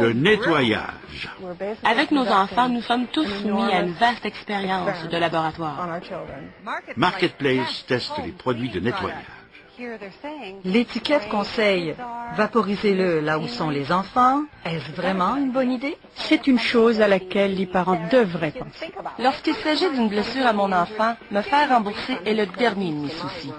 Le nettoyage. Avec nos enfants, nous sommes tous soumis à une vaste expérience de laboratoire. Marketplace teste les produits de nettoyage. L'étiquette conseille « Vaporisez-le là où sont les enfants ». Est-ce vraiment une bonne idée? C'est une chose à laquelle les parents devraient penser. Lorsqu'il s'agit d'une blessure à mon enfant, me faire rembourser est le dernier de mes soucis.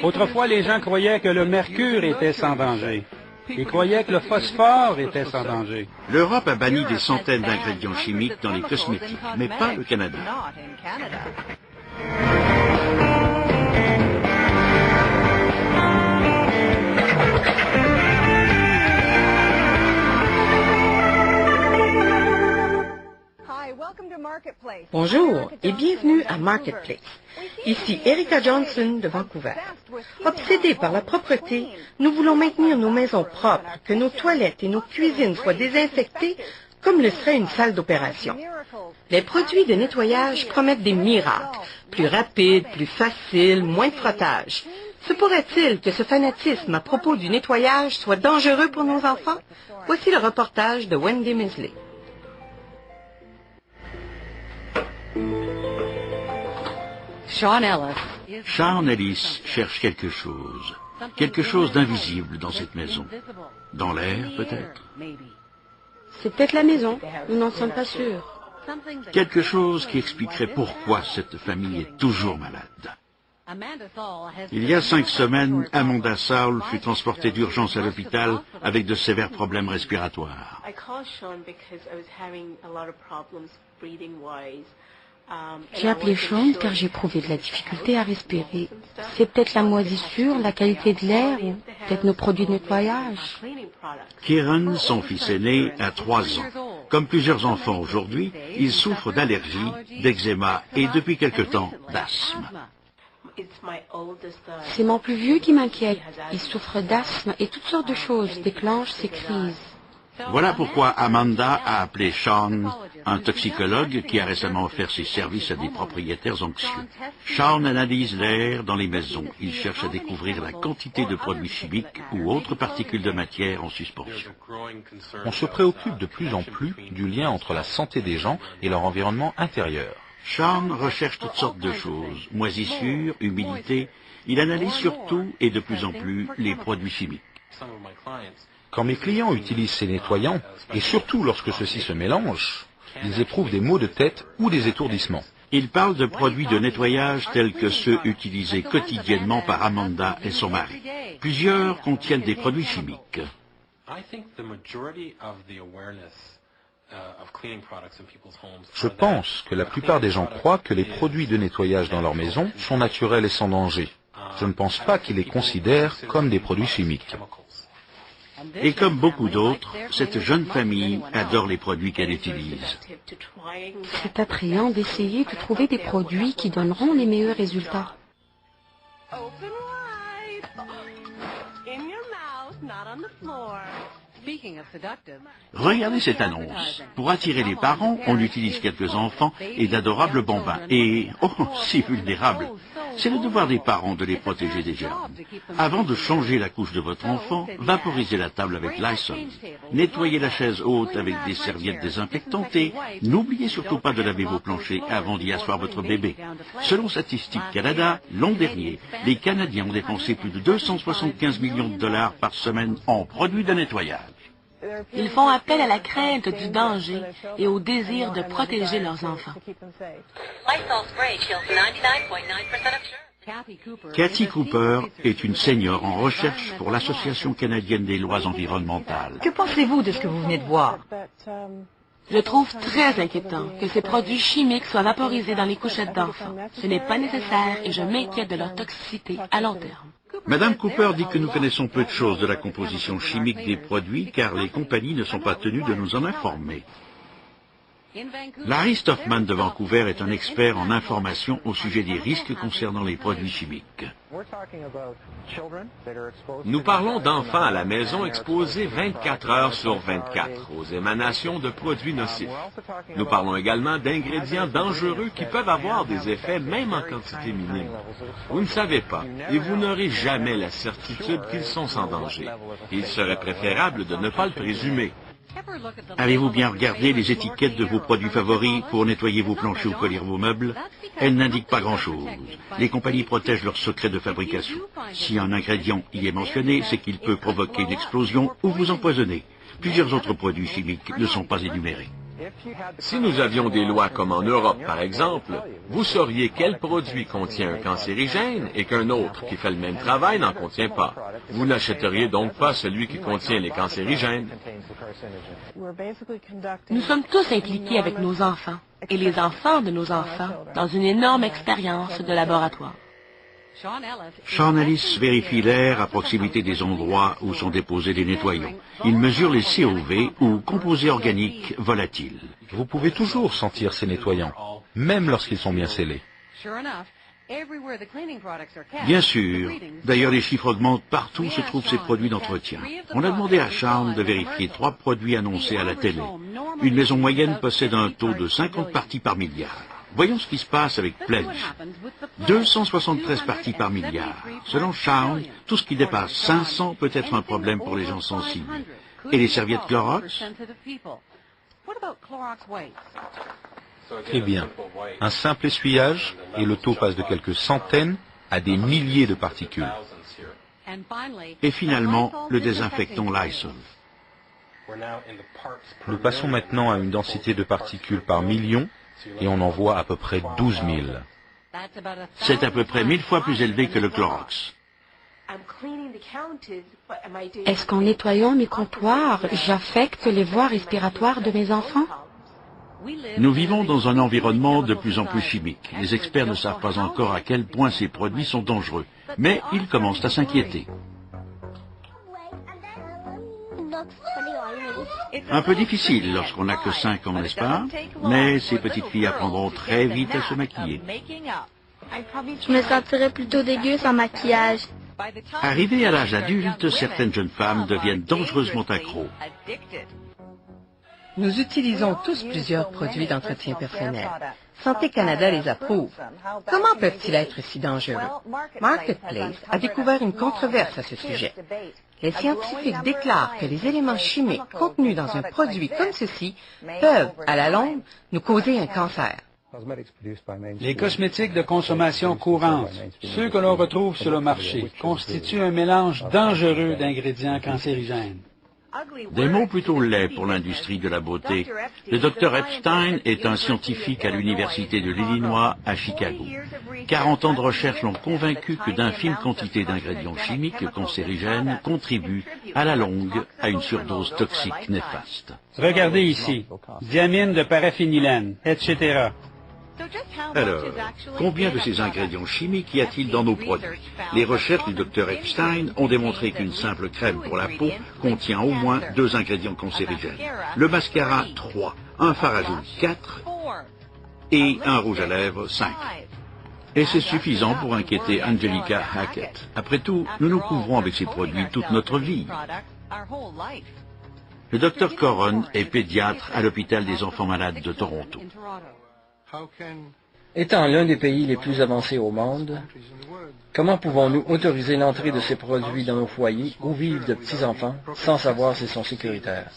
Autrefois, les gens croyaient que le mercure était sans danger. Ils croyaient que le phosphore était sans danger. L'Europe a banni des centaines d'ingrédients chimiques dans les cosmétiques, mais pas le Canada. Bonjour et bienvenue à Marketplace. Ici Erika Johnson de Vancouver. Obsédés par la propreté, nous voulons maintenir nos maisons propres, que nos toilettes et nos cuisines soient désinfectées comme le serait une salle d'opération. Les produits de nettoyage promettent des miracles, plus rapides, plus faciles, moins de frottage. Se pourrait-il que ce fanatisme à propos du nettoyage soit dangereux pour nos enfants? Voici le reportage de Wendy Misley. Sean Ellis cherche quelque chose d'invisible dans cette maison. Dans l'air, peut-être. C'est peut-être la maison, nous n'en sommes pas sûrs. Quelque chose qui expliquerait pourquoi cette famille est toujours malade. Il y a 5 semaines, Amanda Saul fut transportée d'urgence à l'hôpital avec de sévères problèmes respiratoires. J'ai appelé Sean car j'éprouvais de la difficulté à respirer. C'est peut-être la moisissure, la qualité de l'air ou peut-être nos produits de nettoyage. Kieran, son fils aîné, a 3 ans. Comme plusieurs enfants aujourd'hui, il souffre d'allergies, d'eczéma et depuis quelque temps d'asthme. C'est mon plus vieux qui m'inquiète. Il souffre d'asthme et toutes sortes de choses déclenchent ces crises. Voilà pourquoi Amanda a appelé Sean, un toxicologue qui a récemment offert ses services à des propriétaires anxieux. Sean analyse l'air dans les maisons. Il cherche à découvrir la quantité de produits chimiques ou autres particules de matière en suspension. On se préoccupe de plus en plus du lien entre la santé des gens et leur environnement intérieur. Sean recherche toutes sortes de choses, moisissure, humidité. Il analyse surtout et de plus en plus les produits chimiques. Quand mes clients utilisent ces nettoyants, et surtout lorsque ceux-ci se mélangent, ils éprouvent des maux de tête ou des étourdissements. Il parle de produits de nettoyage tels que ceux utilisés quotidiennement par Amanda et son mari. Plusieurs contiennent des produits chimiques. Je pense que la plupart des gens croient que les produits de nettoyage dans leur maison sont naturels et sans danger. Je ne pense pas qu'ils les considèrent comme des produits chimiques. Et comme beaucoup d'autres, cette jeune famille adore les produits qu'elle utilise. C'est attrayant d'essayer de trouver des produits qui donneront les meilleurs résultats. Regardez cette annonce. Pour attirer les parents, on utilise quelques enfants et d'adorables bambins. Et, oh, si vulnérables. C'est le devoir des parents de les protéger des germes. Avant de changer la couche de votre enfant, vaporisez la table avec Lysol. Nettoyez la chaise haute avec des serviettes désinfectantes et n'oubliez surtout pas de laver vos planchers avant d'y asseoir votre bébé. Selon Statistique Canada, l'an dernier, les Canadiens ont dépensé plus de 275 millions de dollars par semaine en produits de nettoyage. Ils font appel à la crainte du danger et au désir de protéger leurs enfants. Cathy Cooper est une senior en recherche pour l'Association canadienne des lois environnementales. Que pensez-vous de ce que vous venez de voir? Je trouve très inquiétant que ces produits chimiques soient vaporisés dans les couchettes d'enfants. Ce n'est pas nécessaire et je m'inquiète de leur toxicité à long terme. Madame Cooper dit que nous connaissons peu de choses de la composition chimique des produits car les compagnies ne sont pas tenues de nous en informer. Larry Stoffman de Vancouver est un expert en information au sujet des risques concernant les produits chimiques. Nous parlons d'enfants à la maison exposés 24 heures sur 24 aux émanations de produits nocifs. Nous parlons également d'ingrédients dangereux qui peuvent avoir des effets même en quantité minime. Vous ne savez pas et vous n'aurez jamais la certitude qu'ils sont sans danger. Il serait préférable de ne pas le présumer. Avez-vous bien regardé les étiquettes de vos produits favoris pour nettoyer vos planchers ou polir vos meubles? Elles n'indiquent pas grand-chose. Les compagnies protègent leurs secrets de fabrication. Si un ingrédient y est mentionné, c'est qu'il peut provoquer une explosion ou vous empoisonner. Plusieurs autres produits chimiques ne sont pas énumérés. Si nous avions des lois comme en Europe, par exemple, vous sauriez quel produit contient un cancérigène et qu'un autre qui fait le même travail n'en contient pas. Vous n'achèteriez donc pas celui qui contient les cancérigènes. Nous sommes tous impliqués avec nos enfants et les enfants de nos enfants dans une énorme expérience de laboratoire. Sean Ellis vérifie l'air à proximité des endroits où sont déposés les nettoyants. Il mesure les COV ou composés organiques volatiles. Vous pouvez toujours sentir ces nettoyants, même lorsqu'ils sont bien scellés. Bien sûr. D'ailleurs, les chiffres augmentent partout où se trouvent ces produits d'entretien. On a demandé à Sean de vérifier 3 produits annoncés à la télé. Une maison moyenne possède un taux de 50 parties par milliard. Voyons ce qui se passe avec Pledge. 273 parties par milliard. Selon Sean, tout ce qui dépasse 500 peut être un problème pour les gens sensibles. Et les serviettes Clorox? Très bien. Un simple essuyage et le taux passe de quelques centaines à des milliers de particules. Et finalement, le désinfectant Lysol. Nous passons maintenant à une densité de particules par million et on en voit à peu près 12 000. C'est à peu près 1000 fois plus élevé que le Clorox. Est-ce qu'en nettoyant mes comptoirs, j'affecte les voies respiratoires de mes enfants? Nous vivons dans un environnement de plus en plus chimique. Les experts ne savent pas encore à quel point ces produits sont dangereux, mais ils commencent à s'inquiéter. Un peu difficile lorsqu'on n'a que 5 ans, n'est-ce pas? Mais ces petites filles apprendront très vite à se maquiller. Je me sentirais plutôt dégueu sans maquillage. Arrivées à l'âge adulte, certaines jeunes femmes deviennent dangereusement accros. Nous utilisons tous plusieurs produits d'entretien personnel. Santé Canada les approuve. Comment peuvent-ils être si dangereux? Marketplace a découvert une controverse à ce sujet. Les scientifiques déclarent que les éléments chimiques contenus dans un produit comme ceci peuvent, à la longue, nous causer un cancer. Les cosmétiques de consommation courante, ceux que l'on retrouve sur le marché, constituent un mélange dangereux d'ingrédients cancérigènes. Des mots plutôt laids pour l'industrie de la beauté. Le Dr Epstein est un scientifique à l'Université de l'Illinois à Chicago. 40 ans de recherche l'ont convaincu que d'infimes quantités d'ingrédients chimiques cancérigènes contribuent à la longue à une surdose toxique néfaste. Regardez ici, diamine de paraphénylène, etc. Alors, combien de ces ingrédients chimiques y a-t-il dans nos produits? Les recherches du Dr Epstein ont démontré qu'une simple crème pour la peau contient au moins 2 ingrédients cancérigènes. Le mascara, 3, un fard à joues, 4 et un rouge à lèvres, 5. Et c'est suffisant pour inquiéter Angelica Hackett. Après tout, nous nous couvrons avec ces produits toute notre vie. Le Dr Coron est pédiatre à l'hôpital des enfants malades de Toronto. Étant l'un des pays les plus avancés au monde, comment pouvons-nous autoriser l'entrée de ces produits dans nos foyers où vivent de petits-enfants sans savoir s'ils sont sécuritaires?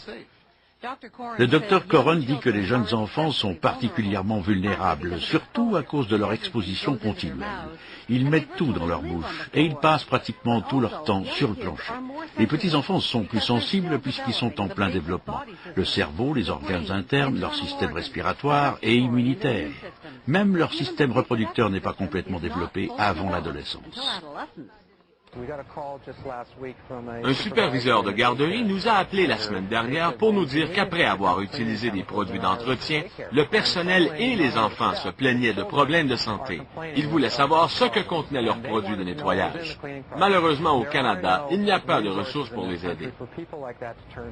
Le Dr Coron dit que les jeunes enfants sont particulièrement vulnérables, surtout à cause de leur exposition continuelle. Ils mettent tout dans leur bouche et ils passent pratiquement tout leur temps sur le plancher. Les petits-enfants sont plus sensibles puisqu'ils sont en plein développement. Le cerveau, les organes internes, leur système respiratoire et immunitaire. Même leur système reproducteur n'est pas complètement développé avant l'adolescence. Un superviseur de garderie nous a appelé la semaine dernière pour nous dire qu'après avoir utilisé des produits d'entretien, le personnel et les enfants se plaignaient de problèmes de santé. Ils voulaient savoir ce que contenaient leurs produits de nettoyage. Malheureusement, au Canada, il n'y a pas de ressources pour les aider.